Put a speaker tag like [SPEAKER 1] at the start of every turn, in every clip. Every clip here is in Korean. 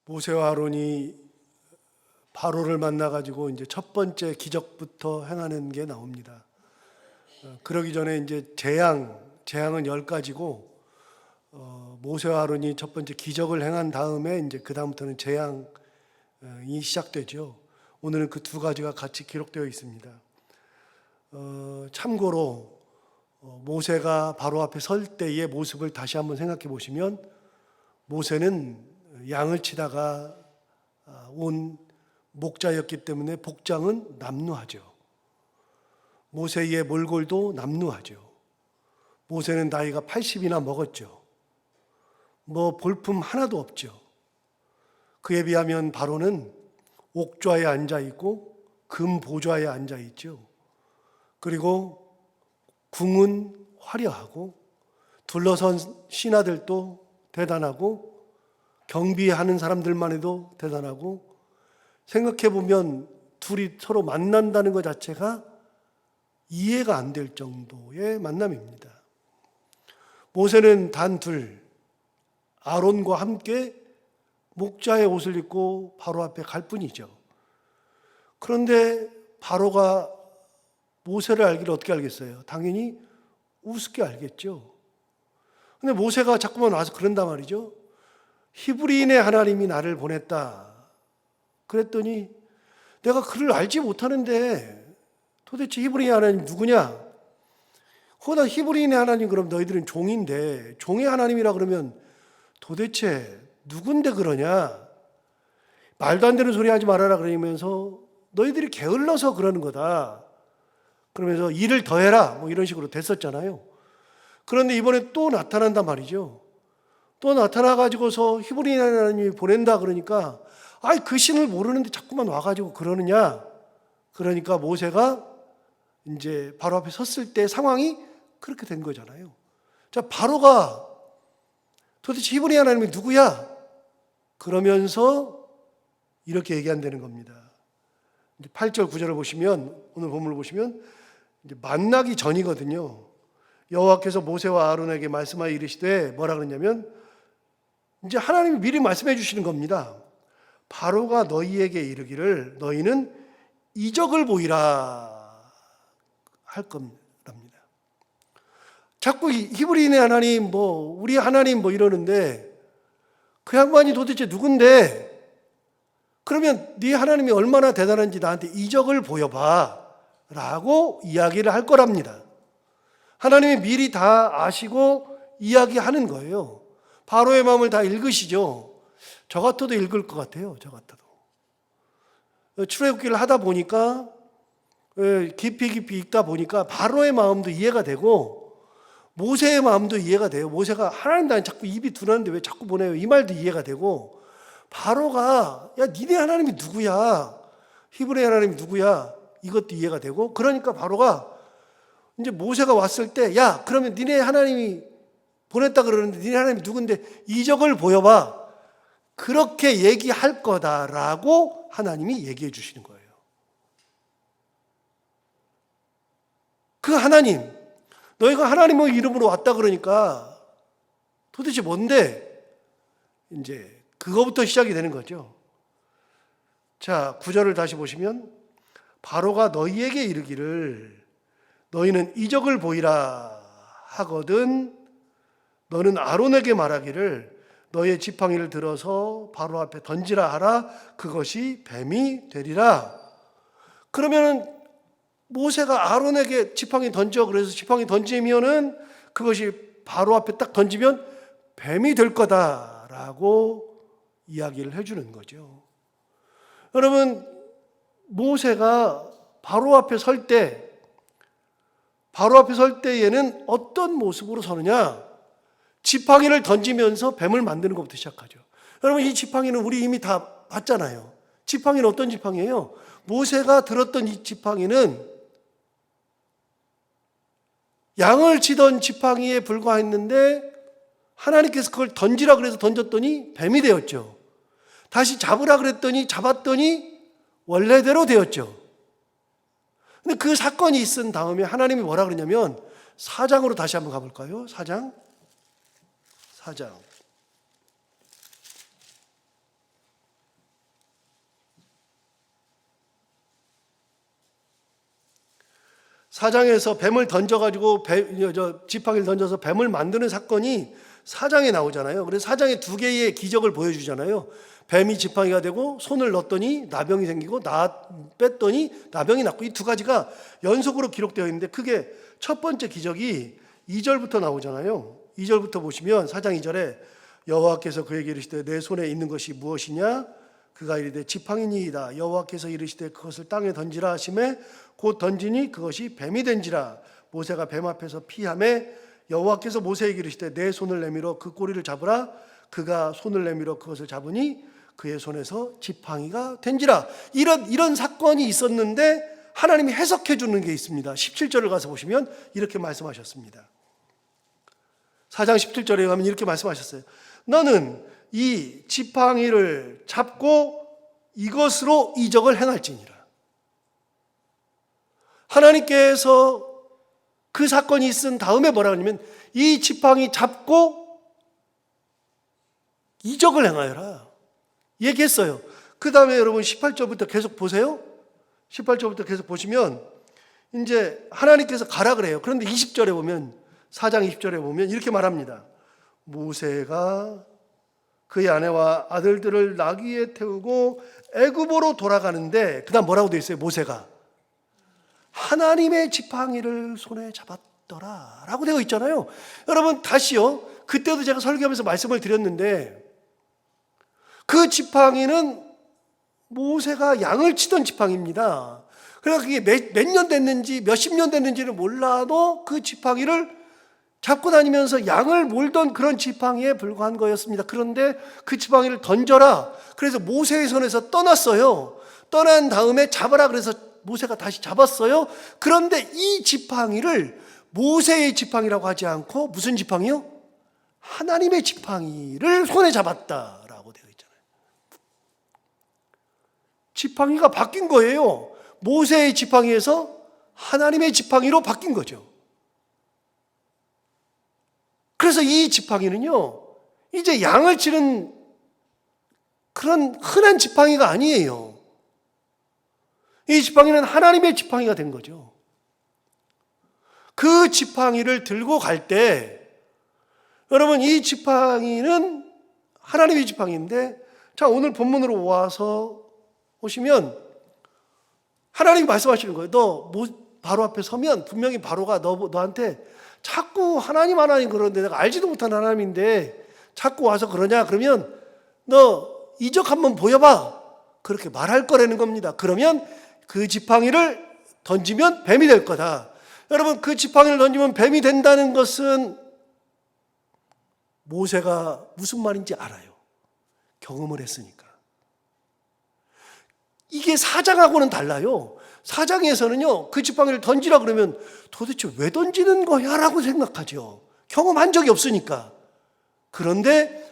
[SPEAKER 1] 모세와 아론이 바로를 만나가지고 이제 첫 번째 기적부터 행하는 게 나옵니다. 그러기 전에 이제 재앙은 10가지고, 모세와 아론이 첫 번째 기적을 행한 다음에 이제 그 다음부터는 재앙이 시작되죠. 오늘은 그 두 가지가 같이 기록되어 있습니다. 참고로 모세가 바로 앞에 설 때의 모습을 다시 한번 생각해 보시면, 모세는 양을 치다가 온 목자였기 때문에 복장은 남루하죠. 모세의 몰골도 남루하죠. 모세는 나이가 80이나 먹었죠. 볼품 하나도 없죠. 그에 비하면 바로는 옥좌에 앉아 있고 금 보좌에 앉아 있죠. 그리고 궁은 화려하고 둘러선 신하들도 대단하고 경비하는 사람들만 해도 대단하고, 생각해 보면 둘이 서로 만난다는 것 자체가 이해가 안 될 정도의 만남입니다. 모세는 단둘 아론과 함께 목자의 옷을 입고 바로 앞에 갈 뿐이죠. 그런데 바로가 모세를 알기를 어떻게 알겠어요? 당연히 우습게 알겠죠. 근데 모세가 자꾸만 와서 그런단 말이죠. 히브리인의 하나님이 나를 보냈다. 그랬더니 내가 그를 알지 못하는데 도대체 히브리인의 하나님 누구냐? 거기다 히브리인의 하나님 그럼 너희들은 종인데 종의 하나님이라 그러면 도대체 누군데 그러냐? 말도 안 되는 소리 하지 말아라 그러면서 너희들이 게을러서 그러는 거다. 그러면서 일을 더해라 이런 식으로 됐었잖아요. 그런데 이번에 또 나타난단 말이죠. 또 나타나가지고서 히브리인 하나님이 보낸다 그러니까 그 신을 모르는데 자꾸만 와가지고 그러느냐. 그러니까 모세가 이제 바로 앞에 섰을 때 상황이 그렇게 된 거잖아요. 자, 바로가 도대체 히브리인 하나님이 누구야? 그러면서 이렇게 얘기한다는 겁니다. 8절 9절을 보시면, 오늘 본문을 보시면 이제 만나기 전이거든요. 여호와께서 모세와 아론에게 말씀하여 이르시되 뭐라 그랬냐면, 이제 하나님이 미리 말씀해 주시는 겁니다. 바로가 너희에게 이르기를 너희는 이적을 보이라 할 겁니다. 자꾸 히브리인의 하나님 우리 하나님 이러는데 그 양반이 도대체 누군데? 그러면 네 하나님이 얼마나 대단한지 나한테 이적을 보여봐 라고 이야기를 할 거랍니다. 하나님이 미리 다 아시고 이야기하는 거예요. 바로의 마음을 다 읽으시죠. 저 같아도 읽을 것 같아요. 저 같아도. 출애굽기를 하다 보니까 깊이 읽다 보니까 바로의 마음도 이해가 되고 모세의 마음도 이해가 돼요. 모세가 하나님 나는 자꾸 입이 둔한데 왜 자꾸 보내요? 이 말도 이해가 되고, 바로가 야 니네 하나님이 누구야? 히브리 하나님이 누구야? 이것도 이해가 되고, 그러니까 바로가 이제 모세가 왔을 때 야 그러면 니네 하나님이 보냈다 그러는데 니네 하나님이 누군데 이적을 보여봐. 그렇게 얘기할 거다라고 하나님이 얘기해 주시는 거예요. 그 하나님, 너희가 하나님의 이름으로 왔다 그러니까 도대체 뭔데? 이제 그거부터 시작이 되는 거죠. 자, 9절을 다시 보시면 바로가 너희에게 이르기를 너희는 이적을 보이라 하거든 너는 아론에게 말하기를 너의 지팡이를 들어서 바로 앞에 던지라 하라. 그것이 뱀이 되리라. 그러면은 모세가 아론에게 지팡이 던져 그래서 지팡이 던지면은 그것이 바로 앞에 딱 던지면 뱀이 될 거다라고 이야기를 해주는 거죠. 여러분, 모세가 바로 앞에 설 때에는 어떤 모습으로 서느냐? 지팡이를 던지면서 뱀을 만드는 것부터 시작하죠. 여러분, 이 지팡이는 우리 이미 다 봤잖아요. 지팡이는 어떤 지팡이예요? 모세가 들었던 이 지팡이는 양을 치던 지팡이에 불과했는데 하나님께서 그걸 던지라 그래서 던졌더니 뱀이 되었죠. 다시 잡으라 그랬더니 잡았더니 원래대로 되었죠. 근데 그 사건이 있은 다음에 하나님이 뭐라 그러냐면 4장으로 다시 한번 가볼까요? 4장 사장에서 뱀을 던져가지고 지팡이를 던져서 뱀을 만드는 사건이 사장에 나오잖아요. 그래서 사장의 두 개의 기적을 보여주잖아요. 뱀이 지팡이가 되고 손을 넣었더니 나병이 생기고 뺐더니 나병이 났고, 이 두 가지가 연속으로 기록되어 있는데 그게 첫 번째 기적이 2절부터 나오잖아요. 2절부터 보시면 사장 2절에 여호와께서 그에게 이르시되 내 손에 있는 것이 무엇이냐? 그가 이르되 지팡이니이다. 여호와께서 이르시되 그것을 땅에 던지라 하시매 곧 던지니 그것이 뱀이 된지라. 모세가 뱀 앞에서 피하매 여호와께서 모세에게 이르시되 내 손을 내밀어 그 꼬리를 잡으라. 그가 손을 내밀어 그것을 잡으니 그의 손에서 지팡이가 된지라. 이런 사건이 있었는데 하나님이 해석해 주는 게 있습니다. 17절을 가서 보시면 이렇게 말씀하셨습니다. 4장 17절에 가면 이렇게 말씀하셨어요. 너는 이 지팡이를 잡고 이것으로 이적을 행할지니라. 하나님께서 그 사건이 있은 다음에 뭐라고 하냐면 이 지팡이 잡고 이적을 행하여라 얘기했어요. 그 다음에 여러분 18절부터 계속 보세요. 18절부터 계속 보시면 이제 하나님께서 가라 그래요. 그런데 20절에 보면 4장 20절에 보면 이렇게 말합니다. 모세가 그의 아내와 아들들을 나귀에 태우고 애굽으로 돌아가는데 그 다음 뭐라고 되어 있어요? 모세가 하나님의 지팡이를 손에 잡았더라 라고 되어 있잖아요. 여러분 다시요, 그때도 제가 설교하면서 말씀을 드렸는데 그 지팡이는 모세가 양을 치던 지팡이입니다. 그러니까 그게 몇 년 됐는지 몇십 년 됐는지는 몰라도 그 지팡이를 잡고 다니면서 양을 몰던 그런 지팡이에 불과한 거였습니다. 그런데 그 지팡이를 던져라. 그래서 모세의 손에서 떠났어요. 떠난 다음에 잡아라. 그래서 모세가 다시 잡았어요. 그런데 이 지팡이를 모세의 지팡이라고 하지 않고 무슨 지팡이요? 하나님의 지팡이를 손에 잡았다라고 되어 있잖아요. 지팡이가 바뀐 거예요. 모세의 지팡이에서 하나님의 지팡이로 바뀐 거죠. 그래서 이 지팡이는요, 이제 양을 치는 그런 흔한 지팡이가 아니에요. 이 지팡이는 하나님의 지팡이가 된 거죠. 그 지팡이를 들고 갈 때, 여러분 이 지팡이는 하나님의 지팡이인데, 자 오늘 본문으로 와서 오시면 하나님이 말씀하시는 거예요. 너 바로 앞에 서면 분명히 바로가 너한테 자꾸 하나님 그러는데 내가 알지도 못한 하나님인데 자꾸 와서 그러냐? 그러면 너 이적 한번 보여봐. 그렇게 말할 거라는 겁니다. 그러면 그 지팡이를 던지면 뱀이 될 거다. 여러분 그 지팡이를 던지면 뱀이 된다는 것은 모세가 무슨 말인지 알아요. 경험을 했으니까. 이게 사장하고는 달라요. 사장에서는요, 그 지팡이를 던지라 그러면 도대체 왜 던지는 거야? 라고 생각하죠. 경험한 적이 없으니까. 그런데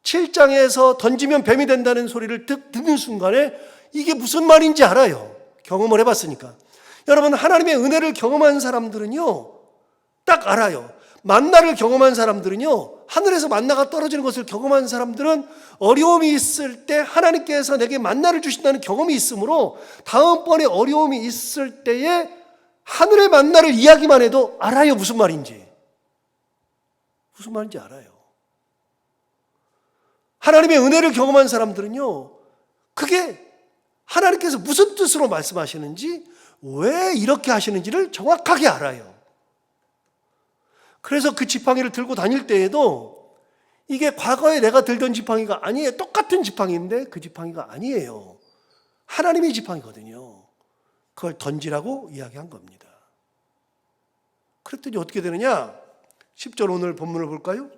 [SPEAKER 1] 7장에서 던지면 뱀이 된다는 소리를 듣는 순간에 이게 무슨 말인지 알아요. 경험을 해봤으니까. 여러분, 하나님의 은혜를 경험한 사람들은요, 딱 알아요. 만나를 경험한 사람들은요, 하늘에서 만나가 떨어지는 것을 경험한 사람들은 어려움이 있을 때 하나님께서 내게 만나를 주신다는 경험이 있으므로 다음번에 어려움이 있을 때에 하늘의 만나를 이야기만 해도 알아요. 무슨 말인지. 무슨 말인지 알아요. 하나님의 은혜를 경험한 사람들은요, 그게 하나님께서 무슨 뜻으로 말씀하시는지, 왜 이렇게 하시는지를 정확하게 알아요. 그래서 그 지팡이를 들고 다닐 때에도 이게 과거에 내가 들던 지팡이가 아니에요. 똑같은 지팡이인데 그 지팡이가 아니에요. 하나님의 지팡이거든요. 그걸 던지라고 이야기한 겁니다. 그랬더니 어떻게 되느냐? 10절 오늘 본문을 볼까요?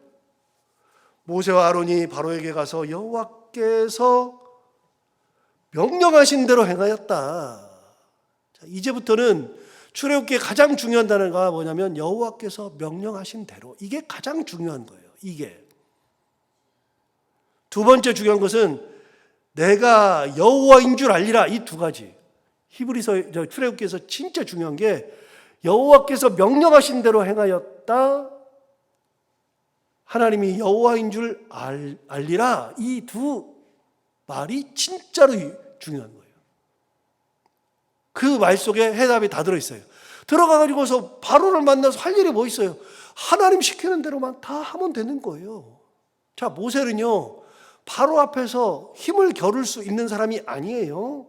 [SPEAKER 1] 모세와 아론이 바로에게 가서 여호와께서 명령하신 대로 행하였다. 자, 이제부터는 출애굽기의 가장 중요한 단어가 뭐냐면 여호와께서 명령하신 대로. 이게 가장 중요한 거예요. 이게. 두 번째 중요한 것은 내가 여호와인 줄 알리라. 이 두 가지. 히브리서 출애굽기에서 진짜 중요한 게 여호와께서 명령하신 대로 행하였다. 하나님이 여호와인 줄 알리라. 이 두 말이 진짜로 중요한 거예요. 그 말 속에 해답이 다 들어있어요. 들어가가지고서 바로를 만나서 할 일이 뭐 있어요? 하나님 시키는 대로만 다 하면 되는 거예요. 자, 모세는요, 바로 앞에서 힘을 겨룰 수 있는 사람이 아니에요.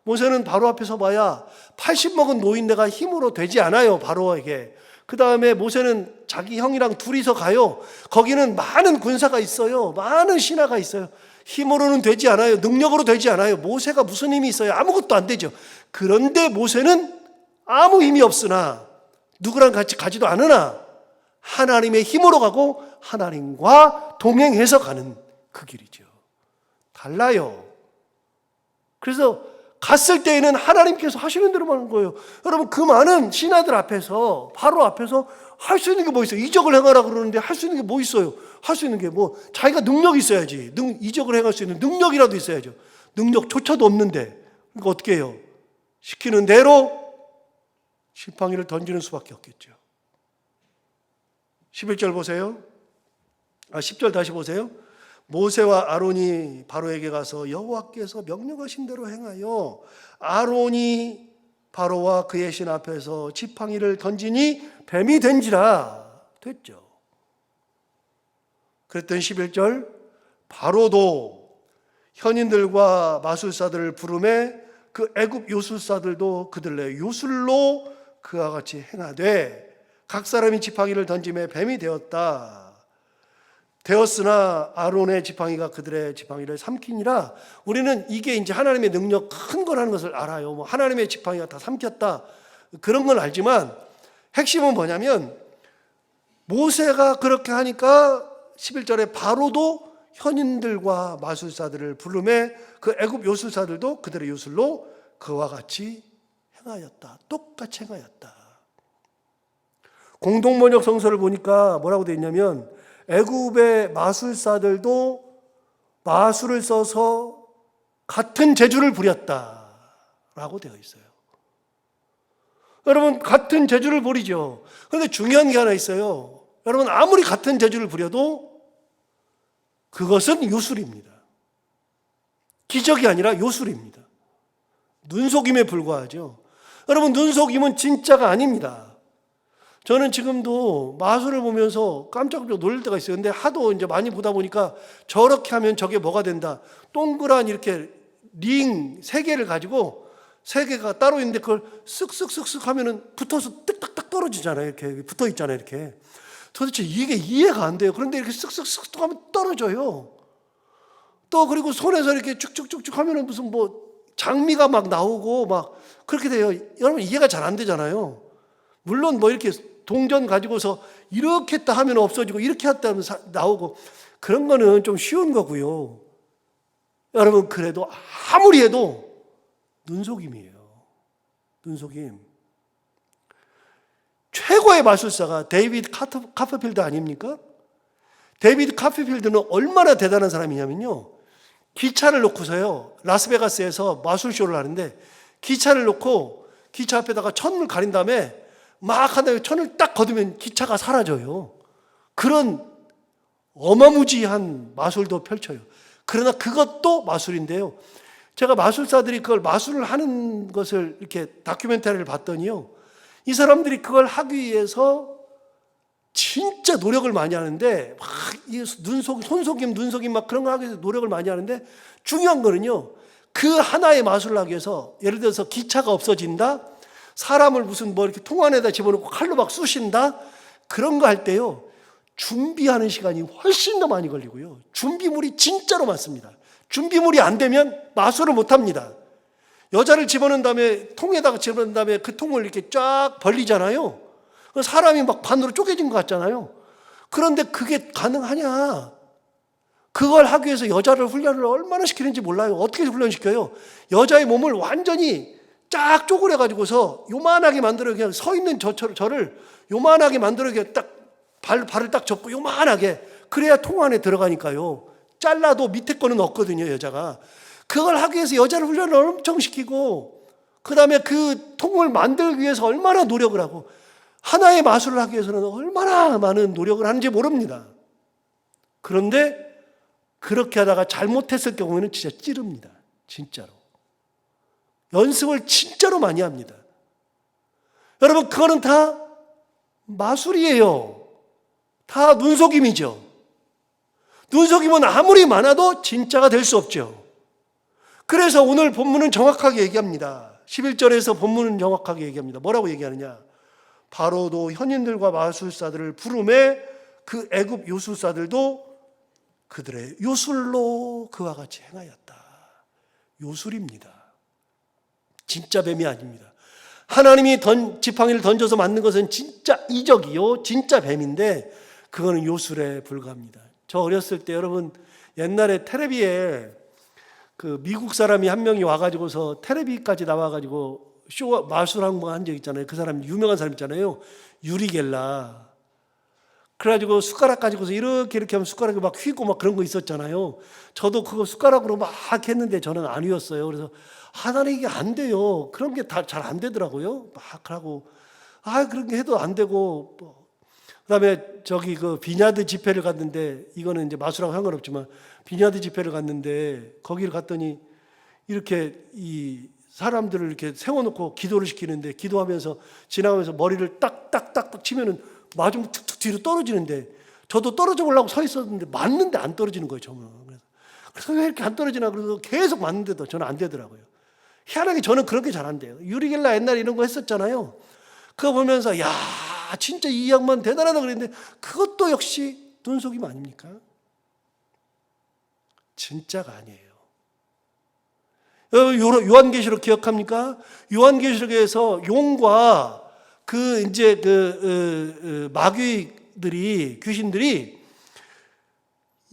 [SPEAKER 1] 모세는 바로 앞에서 봐야 80 먹은 노인네가 힘으로 되지 않아요, 바로에게. 그 다음에 모세는 자기 형이랑 둘이서 가요. 거기는 많은 군사가 있어요. 많은 신하가 있어요. 힘으로는 되지 않아요. 능력으로 되지 않아요. 모세가 무슨 힘이 있어요? 아무것도 안 되죠. 그런데 모세는 아무 힘이 없으나 누구랑 같이 가지도 않으나 하나님의 힘으로 가고 하나님과 동행해서 가는 그 길이죠. 달라요. 그래서 갔을 때에는 하나님께서 하시는 대로만 하는 거예요. 여러분, 그 많은 신하들 앞에서, 바로 앞에서 할 수 있는 게 뭐 있어요? 이적을 행하라 그러는데 할 수 있는 게 뭐 있어요? 할 수 있는 게 뭐, 자기가 능력이 있어야지. 이적을 행할 수 있는 능력이라도 있어야죠. 능력조차도 없는데, 그러니까 어떻게 해요? 시키는 대로 지팡이를 던지는 수밖에 없겠죠. 11절 보세요. 10절 다시 보세요. 모세와 아론이 바로에게 가서 여호와께서 명령하신 대로 행하여 아론이 바로와 그의 신 앞에서 지팡이를 던지니 뱀이 된지라. 됐죠. 그랬더니 11절, 바로도 현인들과 마술사들을 부르매 그 애굽 요술사들도 그들의 요술로 그와 같이 행하되 각 사람이 지팡이를 던짐에 뱀이 되었으나 아론의 지팡이가 그들의 지팡이를 삼키니라. 우리는 이게 이제 하나님의 능력 큰 거라는 것을 알아요. 뭐 하나님의 지팡이가 다 삼켰다, 그런 건 알지만 핵심은 뭐냐면 모세가 그렇게 하니까 11절에 바로도 현인들과 마술사들을 부르매 그 애굽 요술사들도 그들의 요술로 그와 같이 행하였다. 똑같이 행하였다. 공동번역 성서를 보니까 뭐라고 되어 있냐면 애굽의 마술사들도 마술을 써서 같은 재주를 부렸다라고 되어 있어요. 여러분, 같은 재주를 부리죠. 그런데 중요한 게 하나 있어요. 여러분, 아무리 같은 재주를 부려도 그것은 요술입니다. 기적이 아니라 요술입니다. 눈속임에 불과하죠. 여러분, 눈속임은 진짜가 아닙니다. 저는 지금도 마술을 보면서 깜짝 놀랄 때가 있어요. 근데 하도 이제 많이 보다 보니까 저렇게 하면 저게 뭐가 된다. 동그란 이렇게 링 3개를 가지고 3개가 따로 있는데 그걸 쓱쓱쓱쓱 하면은 붙어서 뜩딱딱 떨어지잖아요. 이렇게 붙어 있잖아요. 이렇게. 도대체 이게 이해가 안 돼요. 그런데 이렇게 쓱쓱쓱 하면 떨어져요. 또 그리고 손에서 이렇게 쭉쭉쭉쭉 하면은 무슨 뭐 장미가 막 나오고 막 그렇게 돼요. 여러분, 이해가 잘 안 되잖아요. 물론 뭐 이렇게 동전 가지고서 이렇게 했다 하면 없어지고 이렇게 했다 하면 나오고 그런 거는 좀 쉬운 거고요. 여러분, 그래도 아무리 해도 눈속임이에요. 눈속임. 최고의 마술사가 데이비드 카퍼필드 아닙니까? 데이비드 카퍼필드는 얼마나 대단한 사람이냐면요, 기차를 놓고서요, 라스베가스에서 마술쇼를 하는데 기차를 놓고 기차 앞에다가 천을 가린 다음에 막 한 다음에 천을 딱 거두면 기차가 사라져요. 그런 어마무지한 마술도 펼쳐요. 그러나 그것도 마술인데요, 제가 마술사들이 그걸 마술을 하는 것을 이렇게 다큐멘터리를 봤더니요, 이 사람들이 그걸 하기 위해서 진짜 노력을 많이 하는데, 막 손속임, 눈속임 막 그런 거 하기 위해서 노력을 많이 하는데, 중요한 거는요, 그 하나의 마술을 하기 위해서, 예를 들어서 기차가 없어진다, 사람을 무슨 뭐 이렇게 통 안에다 집어넣고 칼로 막 쑤신다, 그런 거 할 때요, 준비하는 시간이 훨씬 더 많이 걸리고요, 준비물이 진짜로 많습니다. 준비물이 안 되면 마술을 못 합니다. 여자를 집어넣은 다음에 통에다가 집어넣은 다음에 그 통을 이렇게 쫙 벌리잖아요. 사람이 막 반으로 쪼개진 것 같잖아요. 그런데 그게 가능하냐? 그걸 하기 위해서 여자를 훈련을 얼마나 시키는지 몰라요. 어떻게 훈련시켜요? 여자의 몸을 완전히 쫙 쪼그려 가지고서 요만하게 만들어, 그냥 서 있는 저를 요만하게 만들어, 그냥 딱 발을 딱 접고 요만하게, 그래야 통 안에 들어가니까요. 잘라도 밑에 거는 없거든요, 여자가. 그걸 하기 위해서 여자를 훈련을 엄청 시키고, 그 다음에 그 통을 만들기 위해서 얼마나 노력을 하고, 하나의 마술을 하기 위해서는 얼마나 많은 노력을 하는지 모릅니다. 그런데 그렇게 하다가 잘못했을 경우에는 진짜 찌릅니다. 진짜로. 연습을 진짜로 많이 합니다. 여러분, 그거는 다 마술이에요. 다 눈속임이죠. 눈속임은 아무리 많아도 진짜가 될 수 없죠. 그래서 오늘 본문은 정확하게 얘기합니다. 11절에서 본문은 정확하게 얘기합니다. 뭐라고 얘기하느냐? 바로도 현인들과 마술사들을 부르매 그 애굽 요술사들도 그들의 요술로 그와 같이 행하였다. 요술입니다. 진짜 뱀이 아닙니다. 하나님이 지팡이를 던져서 만든 것은 진짜 이적이요, 진짜 뱀인데 그거는 요술에 불과합니다. 저 어렸을 때 여러분, 옛날에 텔레비에 그 미국 사람이 한 명이 와가지고서 텔레비까지 나와가지고 쇼 마술 한 적 있잖아요. 그 사람 유명한 사람 있잖아요. 유리 겔라. 그래가지고 숟가락 가지고서 이렇게 하면 숟가락이 막 휘고 막 그런 거 있었잖아요. 저도 그거 숟가락으로 막 했는데 저는 안 휘었어요. 그래서 하나님 이게 안 돼요. 그런 게 다 잘 안 되더라고요. 막 하고 그런 게 해도 안 되고. 그다음에 저기 그 비냐드 집회를 갔는데, 이거는 이제 마술하고 상관없지만 비냐드 집회를 갔는데 거기를 갔더니 이렇게 이 사람들을 이렇게 세워놓고 기도를 시키는데, 기도하면서 지나가면서 머리를 딱딱딱딱 치면은 맞으면 툭툭 뒤로 떨어지는데, 저도 떨어져 보려고 서 있었는데 맞는데 안 떨어지는 거예요, 저는. 그래서 왜 이렇게 안 떨어지나 그래서 계속 맞는데도 저는 안 되더라고요. 희한하게 저는 그런 게 잘 안 돼요. 유리겔라 옛날에 이런 거 했었잖아요. 그거 보면서 야, 진짜 이 양반 대단하다 그랬는데 그것도 역시 눈속임 아닙니까? 진짜가 아니에요. 요한계시록 기억합니까? 요한계시록에서 용과 그 이제 마귀들이, 귀신들이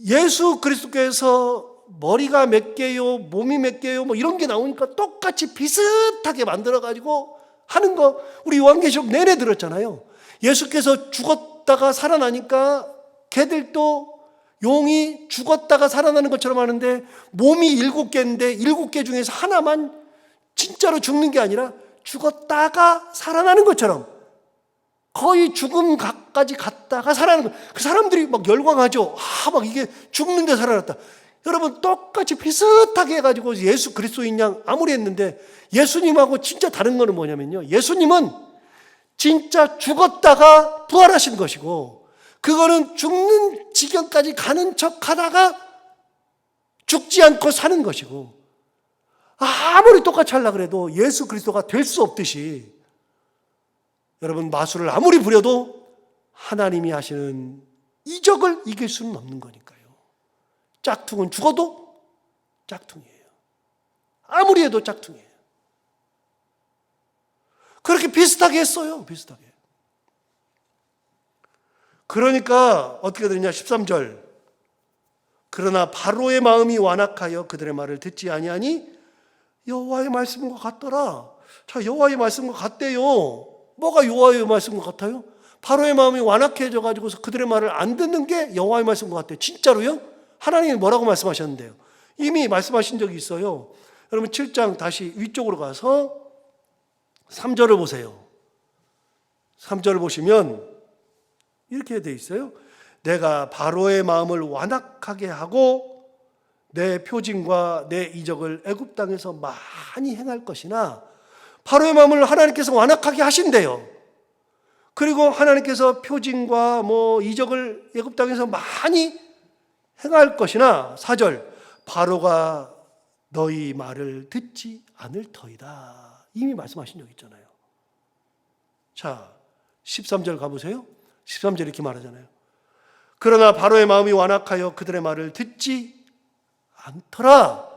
[SPEAKER 1] 예수 그리스도께서 머리가 몇 개요, 몸이 몇 개요, 뭐 이런 게 나오니까 똑같이 비슷하게 만들어가지고 하는 거 우리 요한계시록 내내 들었잖아요. 예수께서 죽었다가 살아나니까 걔들도 용이 죽었다가 살아나는 것처럼 하는데 몸이 7개인데 7개 중에서 하나만 진짜로 죽는 게 아니라 죽었다가 살아나는 것처럼 거의 죽음까지 갔다가 살아나는 거예요. 그 사람들이 막 열광하죠. 막 이게 죽는데 살아났다. 여러분, 똑같이 비슷하게 해가지고 예수 그리스도인 양 아무리 했는데, 예수님하고 진짜 다른 거는 뭐냐면요, 예수님은 진짜 죽었다가 부활하신 것이고, 그거는 죽는 지경까지 가는 척 하다가 죽지 않고 사는 것이고, 아무리 똑같이 하려고 해도 예수 그리스도가 될 수 없듯이, 여러분, 마술을 아무리 부려도 하나님이 하시는 이적을 이길 수는 없는 거니까요. 짝퉁은 죽어도 짝퉁이에요. 아무리 해도 짝퉁이에요. 그렇게 비슷하게 했어요. 비슷하게. 그러니까 어떻게 되느냐, 13절. 그러나 바로의 마음이 완악하여 그들의 말을 듣지 아니하니 여호와의 말씀과 같더라. 자, 여호와의 말씀과 같대요. 뭐가 여호와의 말씀과 같아요? 바로의 마음이 완악해져 가지고서 그들의 말을 안 듣는 게 여호와의 말씀과 같대요. 진짜로요? 하나님이 뭐라고 말씀하셨는데요? 이미 말씀하신 적이 있어요. 여러분, 7장 다시 위쪽으로 가서 3절을 보세요. 3절을 보시면 이렇게 돼 있어요. 내가 바로의 마음을 완악하게 하고 내 표징과 내 이적을 애굽 땅에서 많이 행할 것이나, 바로의 마음을 하나님께서 완악하게 하신대요. 그리고 하나님께서 표징과 이적을 애굽 땅에서 많이 행할 것이나, 4절, 바로가 너희 말을 듣지 않을 터이다. 이미 말씀하신 적 있잖아요. 자, 13절 가보세요. 13절 이렇게 말하잖아요. 그러나 바로의 마음이 완악하여 그들의 말을 듣지 않더라.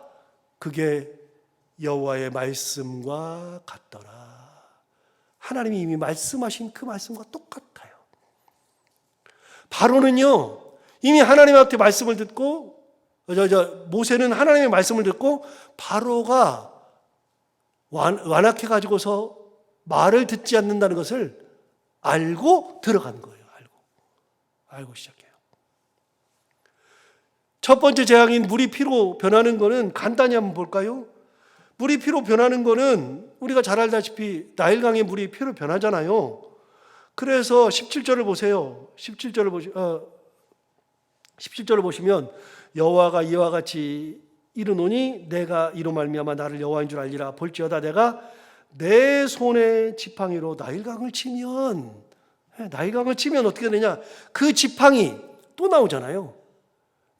[SPEAKER 1] 그게 여호와의 말씀과 같더라. 하나님이 이미 말씀하신 그 말씀과 똑같아요. 바로는요, 이미 하나님한테 말씀을 듣고, 모세는 하나님의 말씀을 듣고 바로가 완악해 가지고서 말을 듣지 않는다는 것을 알고 들어간 거예요. 알고 시작해요. 첫 번째 재앙인 물이 피로 변하는 거는 간단히 한번 볼까요? 물이 피로 변하는 거는 우리가 잘 알다시피 나일강의 물이 피로 변하잖아요. 그래서 17절을 보세요. 17절을 보시면 여호와가 이와 같이 이르노니 내가 이로 말미암아 나를 여호와인 줄 알리라. 볼지어다 내가 내 손의 지팡이로 나일강을 치면, 나일강을 치면 어떻게 되냐? 그 지팡이 또 나오잖아요.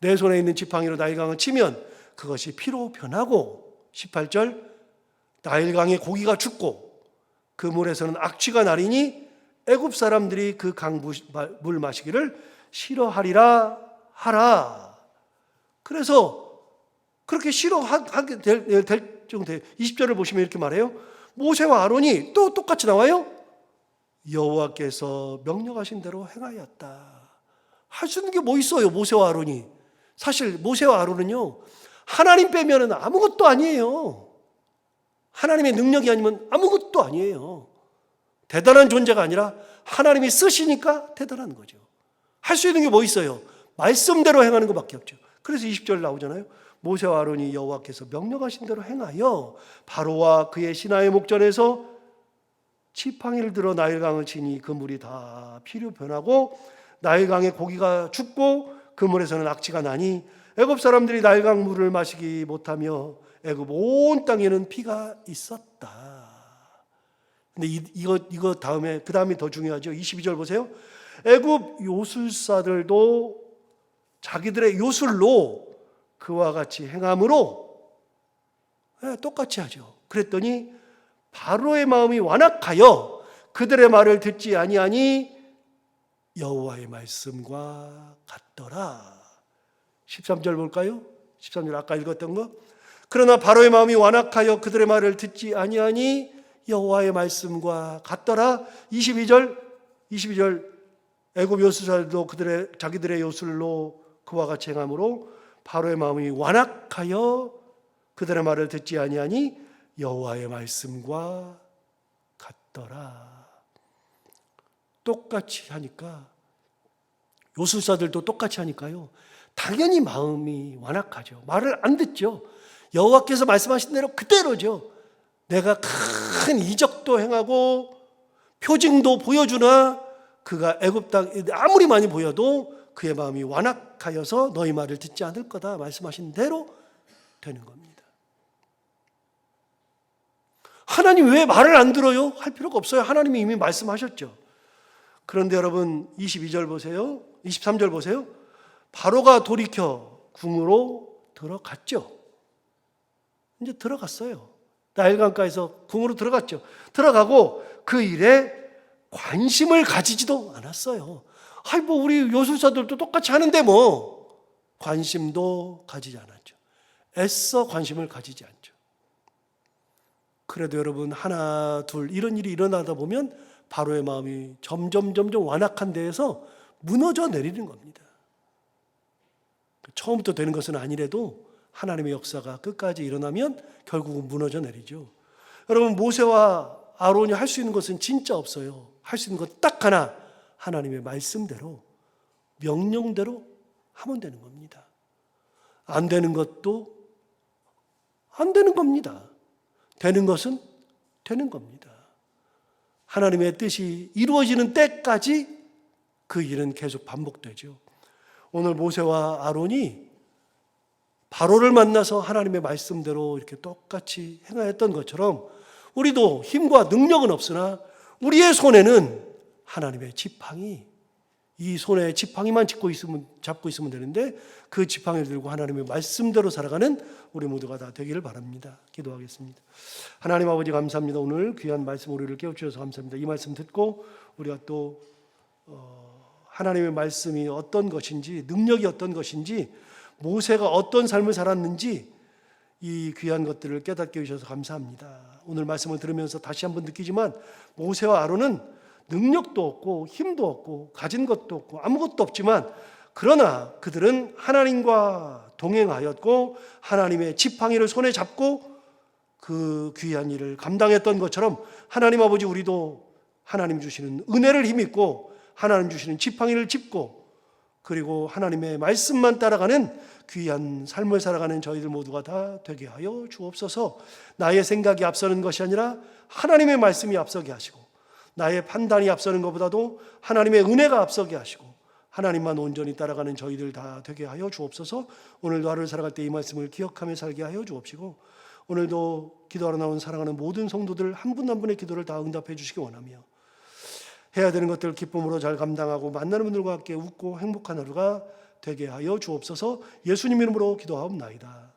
[SPEAKER 1] 내 손에 있는 지팡이로 나일강을 치면 그것이 피로 변하고, 18절, 나일강의 고기가 죽고 그 물에서는 악취가 나리니 애굽 사람들이 그 강물 마시기를 싫어하리라 하라. 그래서 그렇게 싫어하게 될 정도에 20절을 보시면 이렇게 말해요. 모세와 아론이 또 똑같이 나와요. 여호와께서 명령하신 대로 행하였다. 할 수 있는 게 뭐 있어요, 모세와 아론이. 사실 모세와 아론은요, 하나님 빼면은 아무것도 아니에요. 하나님의 능력이 아니면 아무것도 아니에요. 대단한 존재가 아니라 하나님이 쓰시니까 대단한 거죠. 할 수 있는 게 뭐 있어요? 말씀대로 행하는 것밖에 없죠. 그래서 20절 나오잖아요. 모세와 아론이 여호와께서 명령하신 대로 행하여 바로와 그의 신하의 목전에서 지팡이를 들어 나일강을 치니 그 물이 다 피로 변하고 나일강의 고기가 죽고 그 물에서는 악취가 나니 애굽 사람들이 나일강 물을 마시기 못하며 애굽 온 땅에는 피가 있었다. 근데 이거 다음에, 그 다음이 더 중요하죠. 22절 보세요. 애굽 요술사들도 자기들의 요술로 그와 같이 행함으로, 똑같이 하죠. 그랬더니 바로의 마음이 완악하여 그들의 말을 듣지 아니하니 여호와의 말씀과 같더라. 13절 볼까요? 13절 아까 읽었던 거. 그러나 바로의 마음이 완악하여 그들의 말을 듣지 아니하니 여호와의 말씀과 같더라. 22절 애굽 요술사들도 자기들의 요술로 그와 같이 행함으로 바로의 마음이 완악하여 그들의 말을 듣지 아니하니 여호와의 말씀과 같더라. 똑같이 하니까, 요술사들도 똑같이 하니까요, 당연히 마음이 완악하죠. 말을 안 듣죠. 여호와께서 말씀하신 대로 그대로죠. 내가 큰 이적도 행하고 표징도 보여주나 그가 애굽 땅 아무리 많이 보여도 그의 마음이 완악하여서 너희 말을 듣지 않을 거다 말씀하신 대로 되는 겁니다. 하나님 왜 말을 안 들어요? 할 필요가 없어요. 하나님이 이미 말씀하셨죠. 그런데 여러분 22절 보세요. 23절 보세요. 바로가 돌이켜 궁으로 들어갔죠. 이제 들어갔어요. 나일강가에서 궁으로 들어갔죠. 들어가고 그 일에 관심을 가지지도 않았어요. 우리 요술사들도 똑같이 하는데 뭐. 관심도 가지지 않았죠. 애써 관심을 가지지 않죠. 그래도 여러분 하나 둘 이런 일이 일어나다 보면 바로의 마음이 점점 완악한 데에서 무너져 내리는 겁니다. 처음부터 되는 것은 아니래도 하나님의 역사가 끝까지 일어나면 결국은 무너져 내리죠. 여러분 모세와 아론이 할 수 있는 것은 진짜 없어요. 할 수 있는 것 딱 하나, 하나님의 말씀대로 명령대로 하면 되는 겁니다. 안 되는 것도 안 되는 겁니다. 되는 것은 되는 겁니다. 하나님의 뜻이 이루어지는 때까지 그 일은 계속 반복되죠. 오늘 모세와 아론이 바로를 만나서 하나님의 말씀대로 이렇게 똑같이 행하였던 것처럼 우리도 힘과 능력은 없으나 우리의 손에는 하나님의 지팡이, 이 손에 지팡이만 잡고 있으면 되는데 그 지팡이를 들고 하나님의 말씀대로 살아가는 우리 모두가 다 되기를 바랍니다. 기도하겠습니다. 하나님 아버지 감사합니다. 오늘 귀한 말씀 우리를 깨우쳐주셔서 감사합니다. 이 말씀 듣고 우리가 또 하나님의 말씀이 어떤 것인지, 능력이 어떤 것인지, 모세가 어떤 삶을 살았는지 이 귀한 것들을 깨닫게 해주셔서 감사합니다. 오늘 말씀을 들으면서 다시 한번 느끼지만 모세와 아론은 능력도 없고 힘도 없고 가진 것도 없고 아무것도 없지만 그러나 그들은 하나님과 동행하였고 하나님의 지팡이를 손에 잡고 그 귀한 일을 감당했던 것처럼 하나님 아버지 우리도 하나님 주시는 은혜를 힘입고 하나님 주시는 지팡이를 짚고 그리고 하나님의 말씀만 따라가는 귀한 삶을 살아가는 저희들 모두가 다 되게 하여 주옵소서. 나의 생각이 앞서는 것이 아니라 하나님의 말씀이 앞서게 하시고 나의 판단이 앞서는 것보다도 하나님의 은혜가 앞서게 하시고 하나님만 온전히 따라가는 저희들 다 되게 하여 주옵소서. 오늘도 하루를 살아갈 때 이 말씀을 기억하며 살게 하여 주옵시고 오늘도 기도하러 나온 사랑하는 모든 성도들 한 분 한 분의 기도를 다 응답해 주시기 원하며 해야 되는 것들 기쁨으로 잘 감당하고 만나는 분들과 함께 웃고 행복한 하루가 되게 하여 주옵소서. 예수님 이름으로 기도하옵나이다.